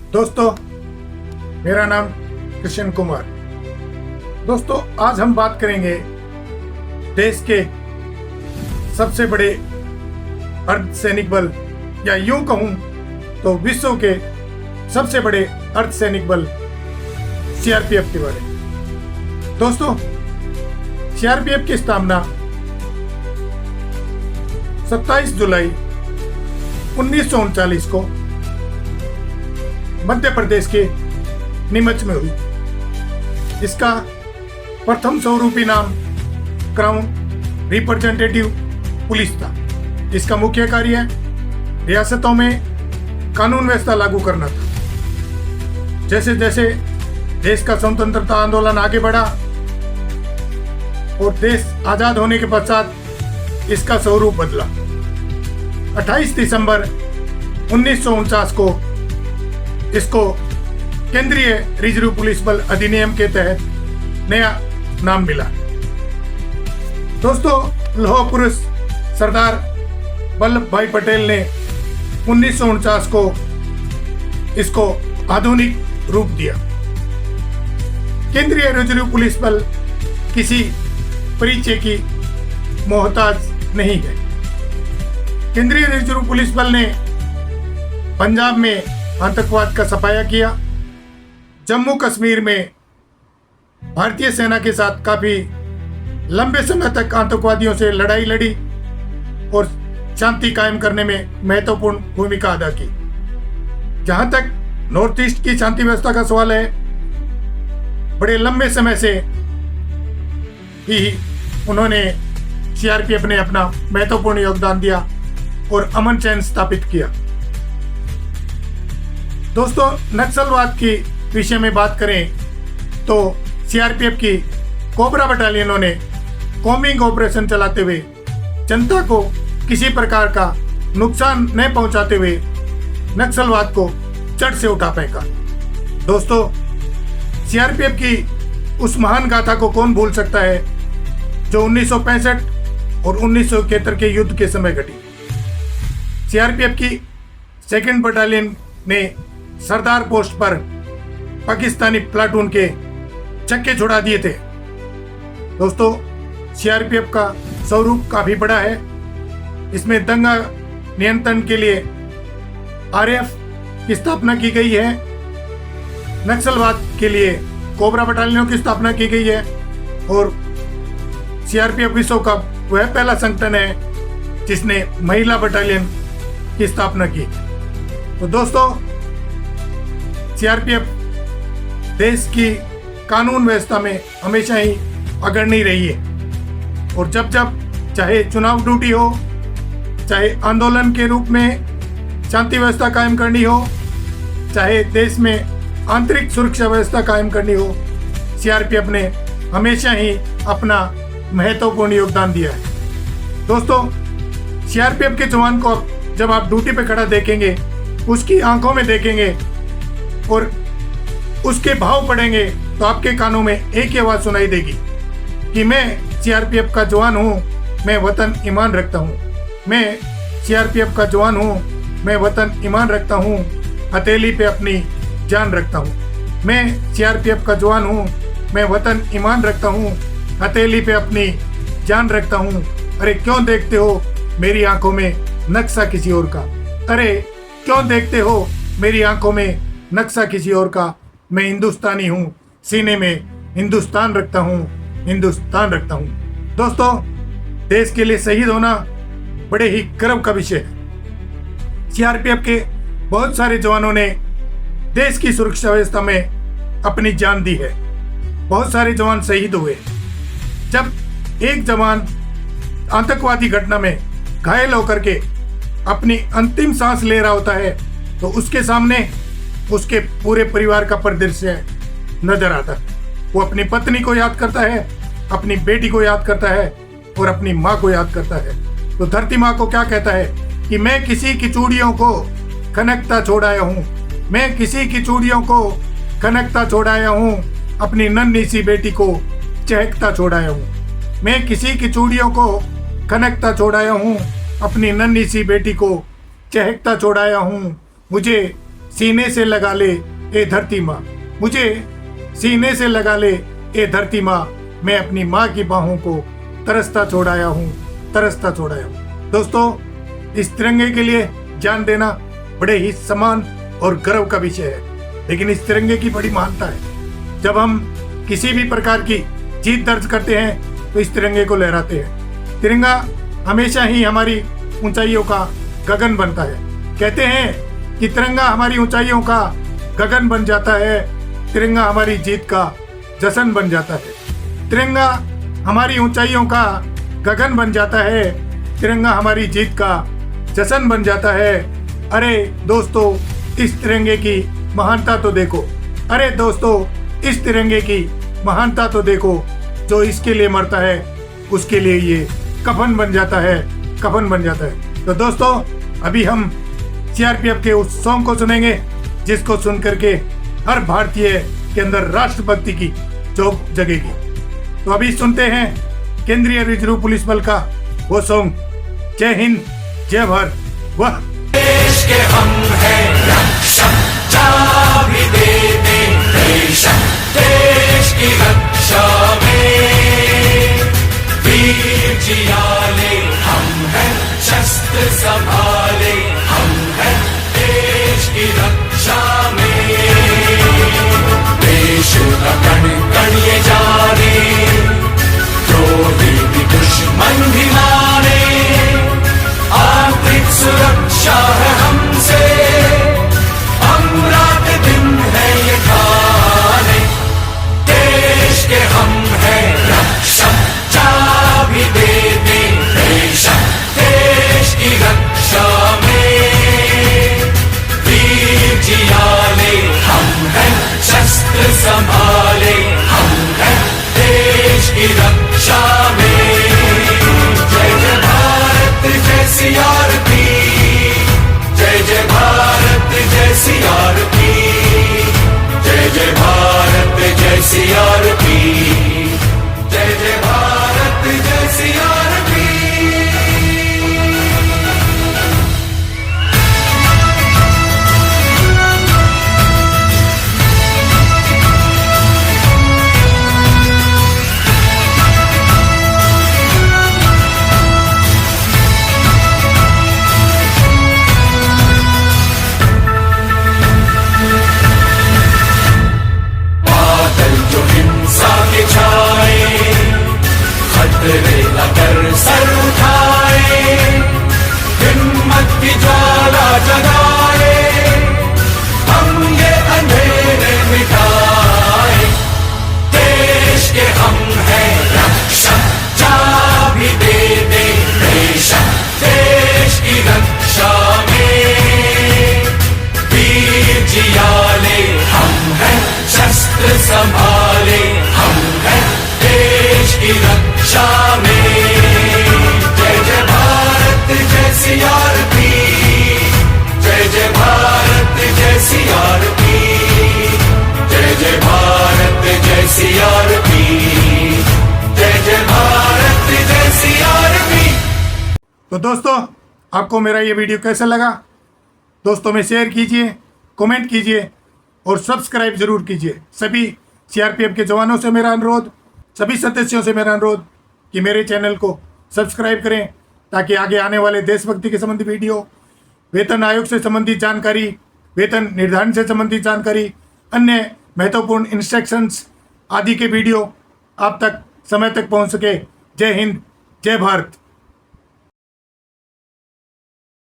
दोस्तों, मेरा नाम कृष्ण कुमार। दोस्तों, आज हम बात करेंगे देश के सबसे बड़े अर्धसैनिक बल, या यूं कहूं तो विश्व के सबसे बड़े अर्धसैनिक बल सीआरपीएफ के बारे में। दोस्तों, सीआरपीएफ की स्थापना 27 जुलाई 1939 को मध्य प्रदेश के नीमच में हुई। इसका प्रथम स्वरूपी नाम क्राउन रिप्रेजेंटेटिव पुलिस था। इसका मुख्य कार्य रियासतों में कानून व्यवस्था लागू करना था। जैसे जैसे देश का स्वतंत्रता आंदोलन आगे बढ़ा और देश आजाद होने के पश्चात इसका स्वरूप बदला। 28 दिसंबर 1949 को इसको केंद्रीय रिजर्व पुलिस बल अधिनियम के तहत नया नाम मिला। दोस्तों, लौह पुरुष सरदार वल्लभ भाई पटेल ने 1949 को इसको आधुनिक रूप दिया। केंद्रीय रिजर्व पुलिस बल किसी परिचय की मोहताज नहीं है। केंद्रीय रिजर्व पुलिस बल ने पंजाब में आतंकवाद का सफाया किया, जम्मू कश्मीर में भारतीय सेना के साथ काफी लंबे समय तक आतंकवादियों से लड़ाई लड़ी और शांति कायम करने में महत्वपूर्ण भूमिका अदा की। जहां तक नॉर्थ ईस्ट की शांति व्यवस्था का सवाल है, बड़े लंबे समय से ही उन्होंने सीआरपीएफ ने अपना महत्वपूर्ण योगदान दिया और अमन चैन स्थापित किया। दोस्तों, नक्सलवाद की विषय में बात करें तो सीआरपीएफ की कोबरा बटालियनों ने कॉम्बिंग ऑपरेशन चलाते हुए जनता को किसी प्रकार का नुकसान न पहुंचाते हुए नक्सलवाद को जड़ से उठा फेंका। दोस्तों, सीआरपीएफ की उस महान गाथा को कौन भूल सकता है जो 1965 और 1971 के युद्ध के समय घटी। सीआरपीएफ की सेकंड बटालियन ने सरदार पोस्ट पर पाकिस्तानी प्लाटून के चक्के छुड़ा दिए थे। दोस्तों, सीआरपीएफ का स्वरूप काफी बड़ा है। इसमें दंगा नियंत्रण के लिए आरएएफ की स्थापना की गई है। नक्सलवाद के लिए कोबरा बटालियनों की स्थापना की गई है और सीआरपीएफ विश्व का वह पहला संगठन है जिसने महिला बटालियन की स्थापना की। तो दोस्तों, सीआरपीएफ देश की कानून व्यवस्था में हमेशा ही अग्रणी रही है और जब जब चाहे चुनाव ड्यूटी हो, चाहे आंदोलन के रूप में शांति व्यवस्था कायम करनी हो, चाहे देश में आंतरिक सुरक्षा व्यवस्था कायम करनी हो, सीआरपीएफ ने हमेशा ही अपना महत्वपूर्ण योगदान दिया है। दोस्तों, सीआरपीएफ के जवान को जब आप ड्यूटी पे खड़ा देखेंगे, उसकी आंखों में देखेंगे और उसके भाव पड़ेंगे तो आपके कानों में एक ही आवाज सुनाई देगी कि मैं सीआरपीएफ का जवान हूँ, मैं वतन ईमान रखता हूँ। मैं सीआरपीएफ का जवान हूँ, मैं वतन ईमान रखता हूँ, हथेली पे अपनी जान रखता हूँ। मैं सीआरपीएफ का जवान हूँ, मैं वतन ईमान रखता हूँ, हथेली पे अपनी जान रखता हूँ। अरे क्यों देखते हो मेरी आंखों में नक्शा किसी और का? अरे क्यों देखते हो मेरी आंखों में नक्शा किसी और का? मैं हिंदुस्तानी हूँ, सीने में हिंदुस्तान रखता हूँ, हिंदुस्तान रखता हूँ। दोस्तों, देश के लिए शहीद होना बड़े ही गर्व का विषय है। सीआरपीएफ के बहुत सारे जवानों ने देश की सुरक्षा व्यवस्था में अपनी जान दी है। बहुत सारे जवान शहीद हुए। जब एक जवान आतंकवादी घटना में घायल होकर के अपनी अंतिम सांस ले रहा होता है तो उसके सामने उसके पूरे परिवार का परिदृश्य नजर आता है। वो अपनी पत्नी को याद करता है, अपनी बेटी को याद करता है और अपनी माँ को याद करता है। तो धरती माँ को क्या कहता है कि मैं किसी की चूड़ियों को खनकता छोड़ आया हूँ, मैं किसी की चूड़ियों को खनकता छोड़ आया हूँ, अपनी नन्ही सी बेटी को चहकता छोड़ आया हूँ। मैं किसी की चूड़ियों को खनकता छोड़ आया हूँ, अपनी नन्ही सी बेटी को चहकता छोड़ आया हूँ। मुझे सीने से लगा ले ए धरती माँ, मुझे सीने से लगा ले ए धरती माँ, मैं अपनी माँ की बाहों को तरसता छोड़ाया हूँ, तरसता छोड़ाया हूँ। दोस्तों, इस तिरंगे के लिए जान देना बड़े ही सम्मान और गर्व का विषय है, लेकिन इस तिरंगे की बड़ी महानता है। जब हम किसी भी प्रकार की जीत दर्ज करते हैं तो इस तिरंगे को लहराते हैं। तिरंगा हमेशा ही हमारी ऊंचाइयों का गगन बनता है। कहते हैं कि तिरंगा हमारी ऊंचाइयों का गगन बन जाता है, तिरंगा हमारी जीत का जश्न बन जाता है। तिरंगा हमारी ऊंचाइयों का गगन बन जाता है, तिरंगा हमारी जीत का जश्न बन जाता है। अरे दोस्तों, इस तिरंगे की महानता तो देखो, अरे दोस्तों, इस तिरंगे की महानता तो देखो। जो इसके लिए मरता है उसके लिए ये कफन बन जाता है, कफन बन जाता है। तो दोस्तों, अभी हम सीआरपीएफ के उस सॉन्ग को सुनेंगे जिसको सुन करके हर भारतीय के अंदर राष्ट्रभक्ति की जोग जगेगी। तो अभी सुनते हैं केंद्रीय रिजर्व पुलिस बल का वो सॉन्ग, जय हिंद जय भारत। वाह, देश के हम हैं रक्षक, जा भी देते देश की रक्षा में, वीर जियाले हम हैं, शस्त्र संभाले हम हैं, देश की रक्षा में। देश का कण कण ये जाने, द्रोही भी दुश्मन भी माने, आंतरिक सुरक्षा है हमसे, हम रात दिन है ये ठाने, देश के हम हैं रक्षक, जा भी देते देश की रक्षा में, वीर जियाले हम हैं, शस्त्र संभाले हम हैं, देश की रक्षा में। जय जय भारत जय सीआरपी, जय जय भारत जय सीआरपी, जय जय भारत जय सीआरपी, जय जय भारत जय सीआरपी। खतरे अगर सर उठाए, हिम्मत की ज्वाला जगाए, हम ये अंधेरे मिटाए, देश के हम हैं रक्षक, जा भी दे दे बेशक, देश की रक्षा में, वीर जियाले हम हैं, शस्त्र संभाले हम हैं, देश की रक्षा में। जय जय भारत जय सीआरपी, जय जय भारत जय सीआरपी, जय जय भारत जय सीआरपी, जय जय भारत जय सीआरपी। तो दोस्तों, आपको मेरा ये वीडियो कैसा लगा? दोस्तों में शेयर कीजिए, कमेंट कीजिए और सब्सक्राइब जरूर कीजिए। सभी सीआरपीएफ के जवानों से मेरा अनुरोध, सभी सदस्यों से मेरा अनुरोध कि मेरे चैनल को सब्सक्राइब करें ताकि आगे आने वाले देशभक्ति के संबंधी वीडियो, वेतन आयोग से संबंधित जानकारी, वेतन निर्धारण से संबंधित जानकारी, अन्य महत्वपूर्ण इंस्ट्रक्शंस आदि के वीडियो आप तक समय तक पहुंच सके। जय हिंद जय भारत।